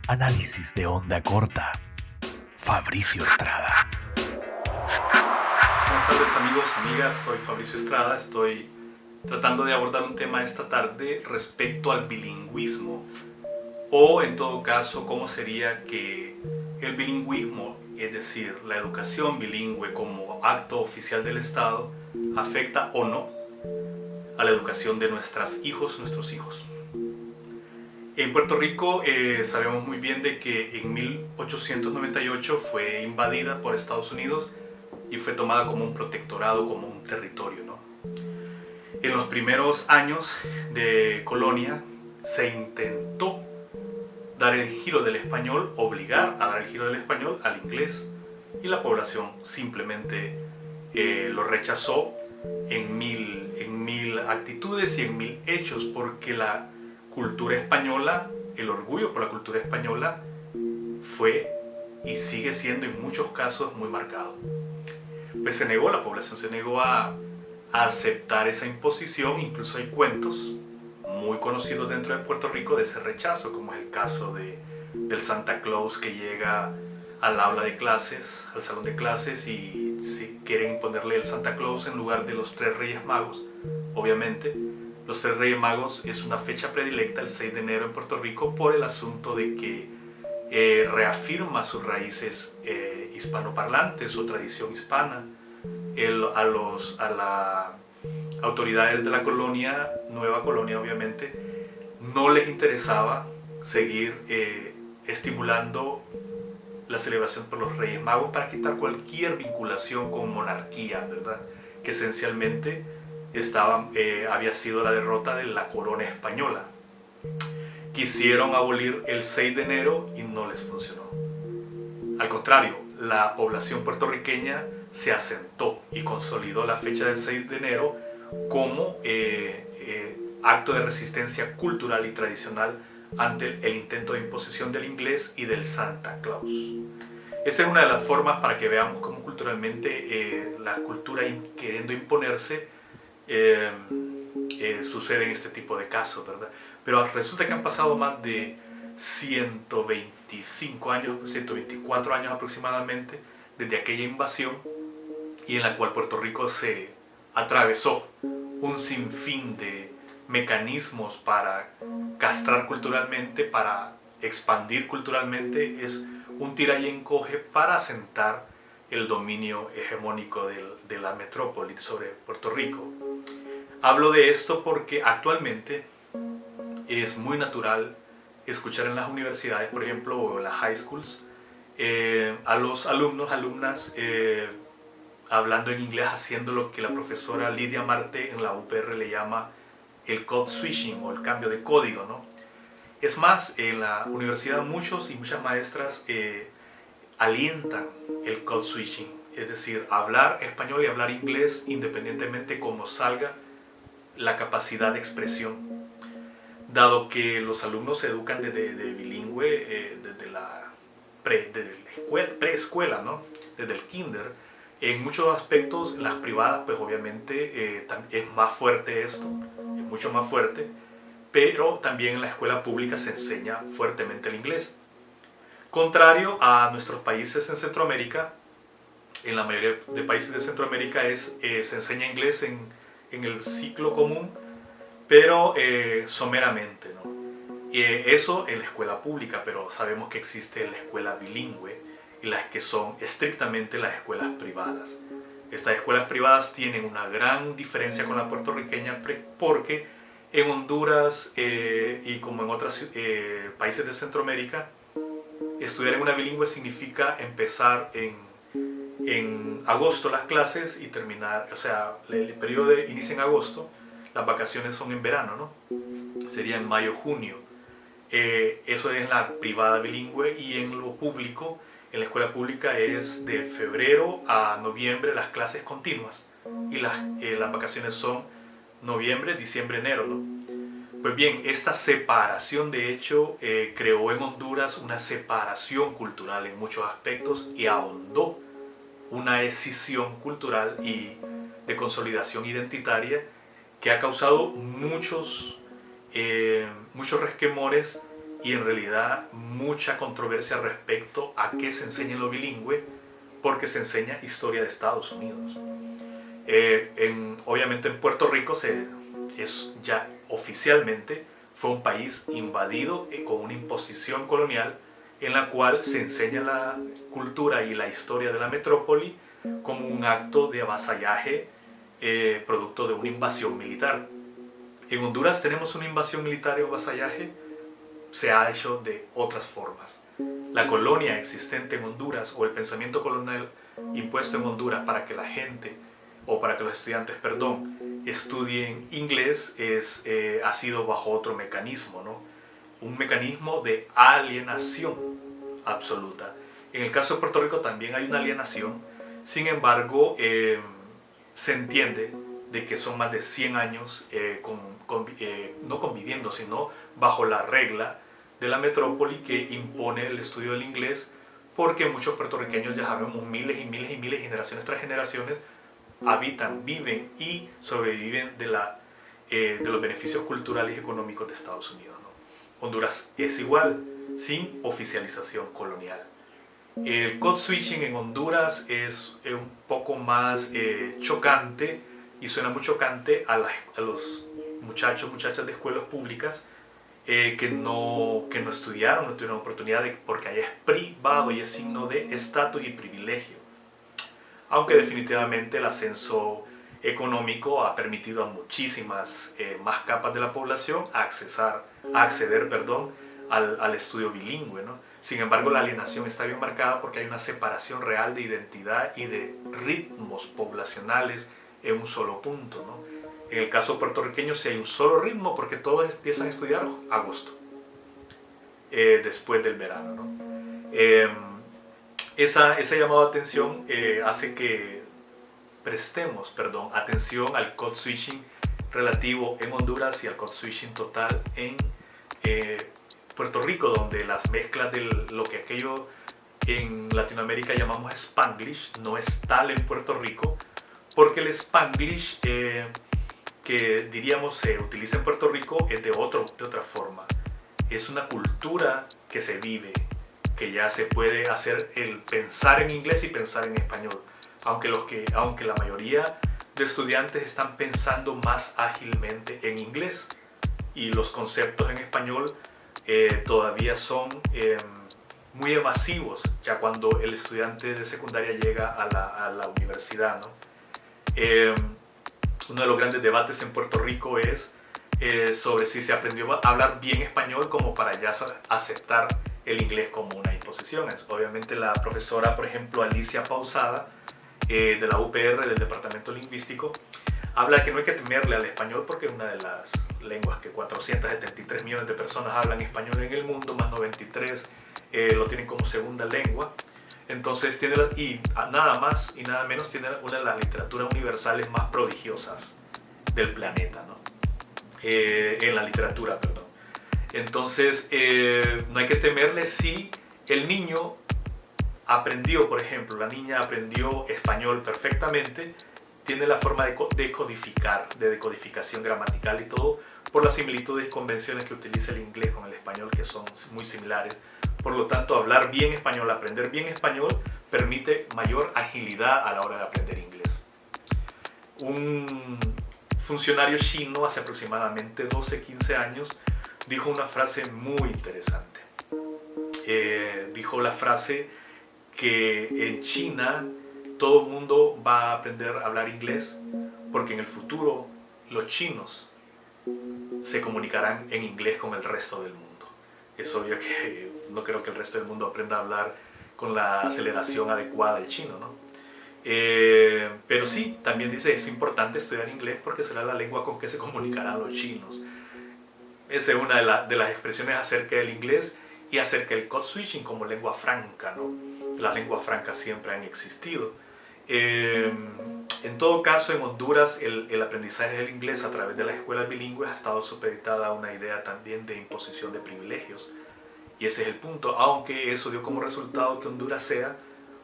Análisis de onda corta. Fabricio Estrada. Buenas tardes amigos, amigas, soy Fabricio Estrada. Estoy tratando de abordar un tema esta tarde respecto al bilingüismo, o en todo caso, cómo sería que el bilingüismo, es decir, la educación bilingüe como acto oficial del Estado, afecta o no a la educación de nuestros hijos. En Puerto Rico sabemos muy bien de que en 1898 fue invadida por Estados Unidos y fue tomada como un protectorado, como un territorio, ¿no? En los primeros años de colonia se intentó dar el giro del español, obligar a dar el giro del español al inglés, y la población simplemente lo rechazó en mil actitudes y en mil hechos, porque la cultura española, el orgullo por la cultura española fue y sigue siendo en muchos casos muy marcado. Pues la población se negó a aceptar esa imposición. Incluso hay cuentos muy conocidos dentro de Puerto Rico de ese rechazo, como es el caso del Santa Claus que llega al aula de clases, al salón de clases, y si quieren imponerle el Santa Claus en lugar de los 3 Reyes Magos. Obviamente los 3 Reyes Magos es una fecha predilecta, el 6 de enero en Puerto Rico, por el asunto de que reafirma sus raíces hispanoparlantes o tradición hispana. A las autoridades de la colonia, nueva colonia obviamente, no les interesaba seguir estimulando la celebración por los Reyes Magos para quitar cualquier vinculación con monarquía, ¿verdad? Que esencialmente había sido la derrota de la corona española. Quisieron abolir el 6 de enero y no les funcionó. Al contrario, la población puertorriqueña se asentó y consolidó la fecha del 6 de enero como acto de resistencia cultural y tradicional ante el intento de imposición del inglés y del Santa Claus. Esa es una de las formas para que veamos cómo culturalmente la cultura queriendo imponerse sucede en este tipo de casos, ¿verdad? Pero resulta que han pasado más de 125 años, 124 años aproximadamente, desde aquella invasión, y en la cual Puerto Rico se atravesó un sinfín de mecanismos para castrar culturalmente, para expandir culturalmente. Es un tira y encoge para asentar el dominio hegemónico de la metrópoli sobre Puerto Rico. Hablo de esto porque actualmente es muy natural escuchar en las universidades, por ejemplo, o en las high schools, a los alumnos, alumnas, hablando en inglés, haciendo lo que la profesora Lidia Marte en la UPR le llama el code switching, o el cambio de código, ¿no? Es más, en la universidad muchos y muchas maestras alientan el code switching, es decir, hablar español y hablar inglés independientemente cómo salga la capacidad de expresión. Dado que los alumnos se educan desde bilingüe, desde la preescuela, ¿no? Desde el kinder, en muchos aspectos, las privadas, pues obviamente es más fuerte esto, es mucho más fuerte, pero también en la escuela pública se enseña fuertemente el inglés. Contrario a nuestros países en Centroamérica, en la mayoría de países de Centroamérica se enseña inglés en el ciclo común, pero someramente, ¿no? Y eso en la escuela pública, pero sabemos que existe la escuela bilingüe y las que son estrictamente las escuelas privadas. Estas escuelas privadas tienen una gran diferencia con la puertorriqueña, porque en Honduras y como en otros países de Centroamérica, estudiar en una bilingüe significa empezar en agosto las clases y terminar, o sea, el periodo inicia en agosto, las vacaciones son en verano, ¿no? Sería en mayo, junio. Eso es en la privada bilingüe, y en lo público, en la escuela pública, es de febrero a noviembre las clases continuas, y las vacaciones son noviembre, diciembre, enero, ¿no? Pues bien, esta separación de hecho creó en Honduras una separación cultural en muchos aspectos y ahondó una escisión cultural y de consolidación identitaria que ha causado muchos resquemores y en realidad mucha controversia respecto a qué se enseña en lo bilingüe, porque se enseña historia de Estados Unidos. Obviamente en Puerto Rico es ya oficialmente fue un país invadido con una imposición colonial en la cual se enseña la cultura y la historia de la metrópoli como un acto de avasallaje producto de una invasión militar. En Honduras tenemos una invasión militar y un avasallaje, se ha hecho de otras formas. La colonia existente en Honduras o el pensamiento colonial impuesto en Honduras para que la gente o para que los estudiantes, estudien inglés ha sido bajo otro mecanismo, ¿no? Un mecanismo de alienación absoluta. En el caso de Puerto Rico también hay una alienación, sin embargo, se entiende de que son más de 100 años no conviviendo, sino bajo la regla de la metrópoli que impone el estudio del inglés, porque muchos puertorriqueños, ya sabemos, miles y miles y miles, generaciones tras generaciones, habitan, viven y sobreviven de los beneficios culturales y económicos de Estados Unidos, ¿no? Honduras es igual, sin oficialización colonial. El code switching en Honduras es un poco más chocante y suena muy chocante a los muchachas de escuelas públicas que no estudiaron, no tuvieron oportunidad porque allá es privado y es signo de estatus y privilegio. Aunque definitivamente el ascenso económico ha permitido a muchísimas más capas de la población acceder al estudio bilingüe, ¿no? Sin embargo, la alienación está bien marcada porque hay una separación real de identidad y de ritmos poblacionales en un solo punto, ¿no? En el caso puertorriqueño sí hay un solo ritmo porque todos empiezan a estudiar agosto, después del verano, ¿no? Ese llamado de atención hace que prestemos atención al code switching relativo en Honduras y al code switching total en Puerto Rico, donde las mezclas de lo que aquello en Latinoamérica llamamos Spanglish no es tal en Puerto Rico, porque el Spanglish que diríamos se utiliza en Puerto Rico es de otra forma. Es una cultura que se vive, que ya se puede hacer el pensar en inglés y pensar en español, aunque la mayoría de estudiantes están pensando más ágilmente en inglés y los conceptos en español todavía son muy evasivos ya cuando el estudiante de secundaria llega a la universidad, ¿no? Uno de los grandes debates en Puerto Rico es sobre si se aprendió a hablar bien español como para ya aceptar el inglés como una imposición. Obviamente la profesora, por ejemplo, Alicia Pausada, de la UPR, del Departamento Lingüístico, habla que no hay que temerle al español porque es una de las lenguas que 473 millones de personas hablan español en el mundo, más 93 lo tienen como segunda lengua. Entonces nada más y nada menos tiene una de las literaturas universales más prodigiosas del planeta, ¿no? En la literatura, perdón. Entonces no hay que temerle si el niño aprendió, por ejemplo, la niña aprendió español perfectamente, tiene la forma de decodificación gramatical y todo, por las similitudes y convenciones que utiliza el inglés con el español, que son muy similares. Por lo tanto, hablar bien español, aprender bien español, permite mayor agilidad a la hora de aprender inglés. Un funcionario chino hace aproximadamente 12-15 años dijo una frase muy interesante. Dijo la frase que en China todo el mundo va a aprender a hablar inglés porque en el futuro los chinos se comunicarán en inglés con el resto del mundo. Es obvio que no creo que el resto del mundo aprenda a hablar con la aceleración adecuada del chino, ¿no? Pero sí, también dice es importante estudiar inglés porque será la lengua con que se comunicarán los chinos. Esa es una de las expresiones acerca del inglés y acerca del code switching como lengua franca, ¿no? Las lenguas francas siempre han existido. En todo caso, en Honduras el aprendizaje del inglés a través de las escuelas bilingües ha estado supeditada a una idea también de imposición de privilegios. Y ese es el punto, aunque eso dio como resultado que Honduras sea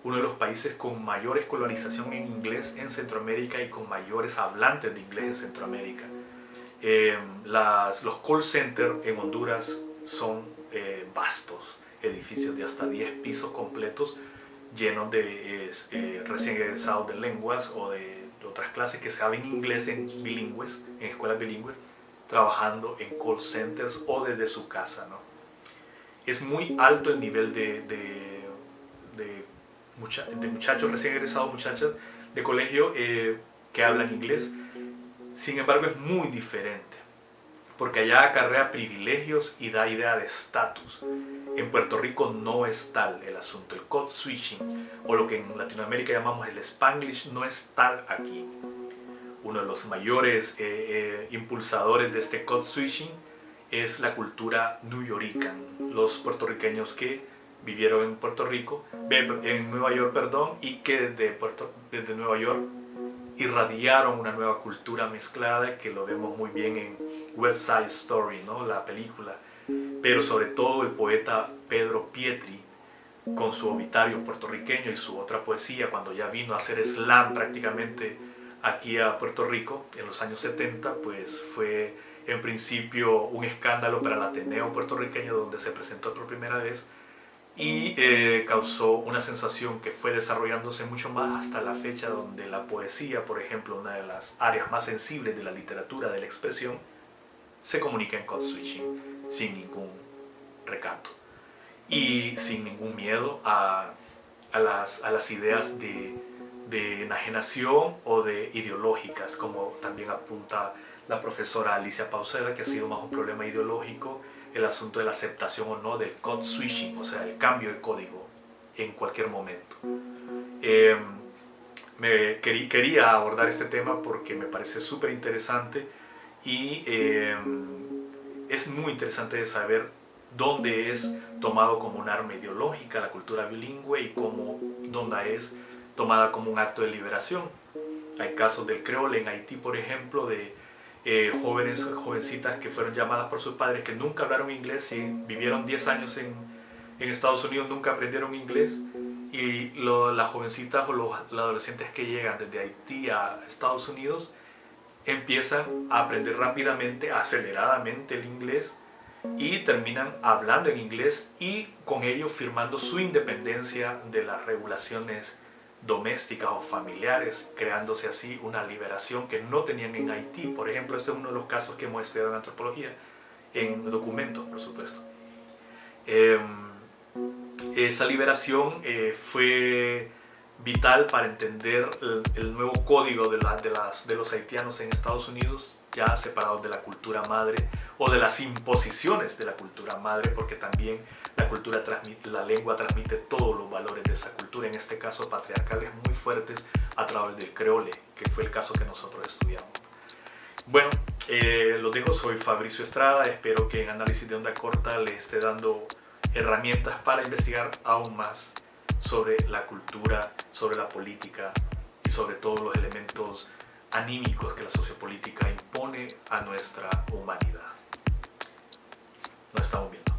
uno de los países con mayor escolarización en inglés en Centroamérica y con mayores hablantes de inglés en Centroamérica. Los call centers en Honduras son vastos, edificios de hasta 10 pisos completos llenos de recién egresados de lenguas o de otras clases que saben inglés en escuelas bilingües, trabajando en call centers o desde su casa, ¿no? Es muy alto el nivel de muchachos recién egresados, muchachas de colegio que hablan inglés. Sin embargo, es muy diferente, porque allá acarrea privilegios y da idea de estatus. En Puerto Rico no es tal el asunto. El code switching, o lo que en Latinoamérica llamamos el Spanglish, no es tal aquí. Uno de los mayores impulsadores de este code switching es la cultura newyoricana. Los puertorriqueños que vivieron en Nueva York, y que desde Nueva York irradiaron una nueva cultura mezclada, que lo vemos muy bien en West Side Story, ¿no? La película. Pero sobre todo el poeta Pedro Pietri, con su obituario puertorriqueño y su otra poesía, cuando ya vino a hacer slam prácticamente aquí a Puerto Rico en los años 70, pues fue en principio un escándalo para el Ateneo puertorriqueño, donde se presentó por primera vez, y causó una sensación que fue desarrollándose mucho más hasta la fecha, donde la poesía, por ejemplo, una de las áreas más sensibles de la literatura, de la expresión, se comunica en code switching sin ningún recato y sin ningún miedo a las ideas de enajenación o de ideológicas, como también apunta la profesora Alicia Pausela, que ha sido más un problema ideológico el asunto de la aceptación o no del code switching, o sea, el cambio de código en cualquier momento. Quería abordar este tema porque me parece súper interesante y es muy interesante de saber dónde es tomado como un arma ideológica la cultura bilingüe y dónde es tomada como un acto de liberación. Hay casos del creole en Haití, por ejemplo, de jovencitas que fueron llamadas por sus padres que nunca hablaron inglés y vivieron 10 años en Estados Unidos, nunca aprendieron inglés, y las jovencitas o los adolescentes que llegan desde Haití a Estados Unidos empiezan a aprender rápidamente, aceleradamente el inglés, y terminan hablando en inglés y con ello firmando su independencia de las regulaciones domésticas o familiares, creándose así una liberación que no tenían en Haití. Por ejemplo, este es uno de los casos que hemos estudiado en antropología, en documentos, por supuesto. Esa liberación fue vital para entender el nuevo código de los haitianos en Estados Unidos, ya separados de la cultura madre o de las imposiciones de la cultura madre, porque también la lengua transmite todos los valores de esa cultura, en este caso patriarcales muy fuertes, a través del creole, que fue el caso que nosotros estudiamos. Bueno, los dejo, soy Fabricio Estrada, espero que en Análisis de Onda Corta les esté dando herramientas para investigar aún más sobre la cultura, sobre la política y sobre todos los elementos anímicos que la sociopolítica impone a nuestra humanidad. Nos estamos viendo.